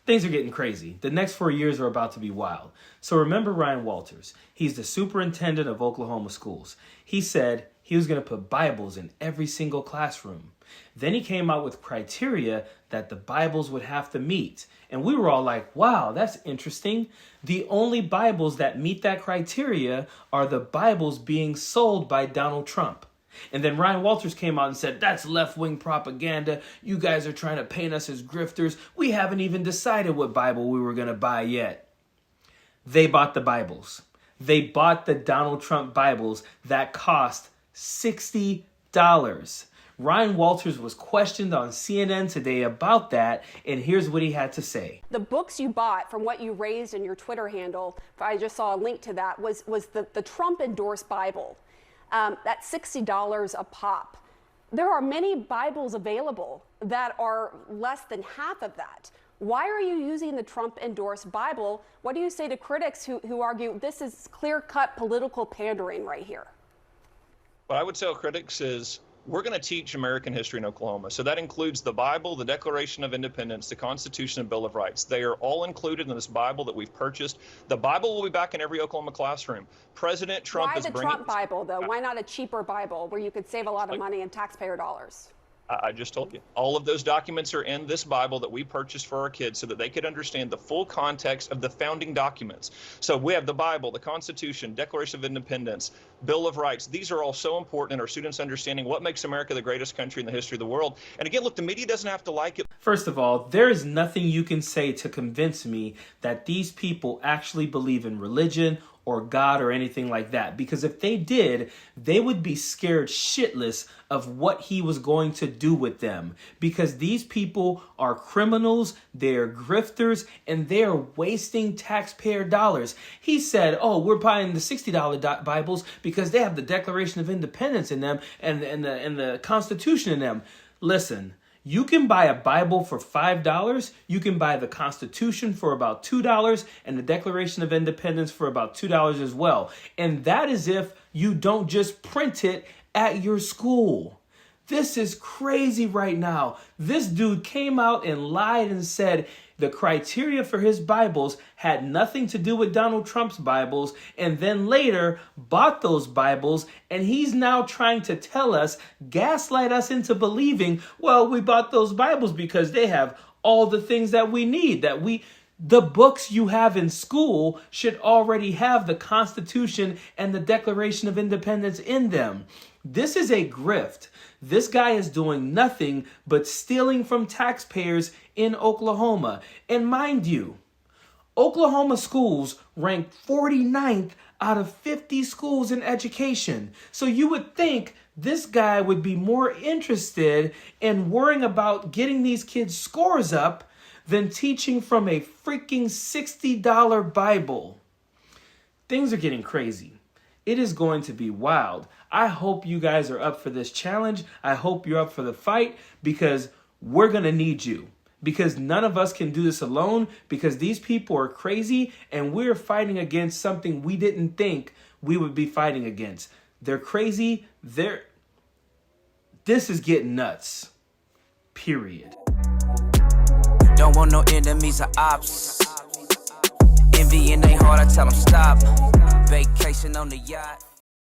Things are getting crazy. The next 4 years are about to be wild. So remember Ryan Walters. He's the superintendent of Oklahoma schools. He said he was going to put Bibles in every single classroom. Then he came out with criteria that the Bibles would have to meet. And we were all like, wow, that's interesting. The only Bibles that meet that criteria are the Bibles being sold by Donald Trump. And then Ryan Walters came out and said, that's left-wing propaganda. You guys are trying to paint us as grifters. We haven't even decided what Bible we were going to buy yet. They bought the Bibles. They bought the Donald Trump Bibles that cost $60. Ryan Walters was questioned on CNN today about that, and here's what he had to say. The books you bought from what you raised in your Twitter handle, I just saw a link to that, was the Trump-endorsed Bible. That's $60 a pop. There are many Bibles available that are less than half of that. Why are you using the Trump-endorsed Bible? What do you say to critics who argue this is clear-cut political pandering right here? What I would tell critics is we're going to teach American history in Oklahoma. So that includes the Bible, the Declaration of Independence, the Constitution, and Bill of Rights. They are all included in this Bible that we've purchased. The Bible will be back in every Oklahoma classroom. President Trump is bringing... Why the Trump Bible, though? Why not a cheaper Bible where you could save a lot of money in taxpayer dollars? I just told you. All of those documents are in this Bible that we purchased for our kids so that they could understand the full context of the founding documents. So we have the Bible, the Constitution, Declaration of Independence, Bill of Rights. These are all so important in our students understanding what makes America the greatest country in the history of the world. And again, look, the media doesn't have to like it. First of all, there is nothing you can say to convince me that these people actually believe in religion or God or anything like that. Because if they did, they would be scared shitless of what he was going to do with them. Because these people are criminals, they're grifters, and they're wasting taxpayer dollars. He said, oh, we're buying the $60 Bibles because they have the Declaration of Independence in them and the Constitution in them. Listen. You can buy a Bible for $5. You can buy the Constitution for about $2 and the Declaration of Independence for about $2 as well. And that is if you don't just print it at your school. This is crazy right now. This dude came out and lied and said the criteria for his Bibles had nothing to do with Donald Trump's Bibles, and then later bought those Bibles, and he's now trying to tell us, gaslight us into believing, well, we bought those Bibles because they have all the things that we need, the books you have in school should already have the Constitution and the Declaration of Independence in them. This is a grift. This guy is doing nothing but stealing from taxpayers in Oklahoma. And mind you, Oklahoma schools rank 49th out of 50 schools in education. So you would think this guy would be more interested in worrying about getting these kids' scores up than teaching from a freaking $60 Bible. Things are getting crazy. It is going to be wild. I hope you guys are up for this challenge. I hope you're up for the fight because we're going to need you. Because none of us can do this alone because these people are crazy and we're fighting against something we didn't think we would be fighting against. They're crazy. This is getting nuts. Period. Don't want no enemies or ops. Envy in their heart, I tell them stop. Vacation on the yacht.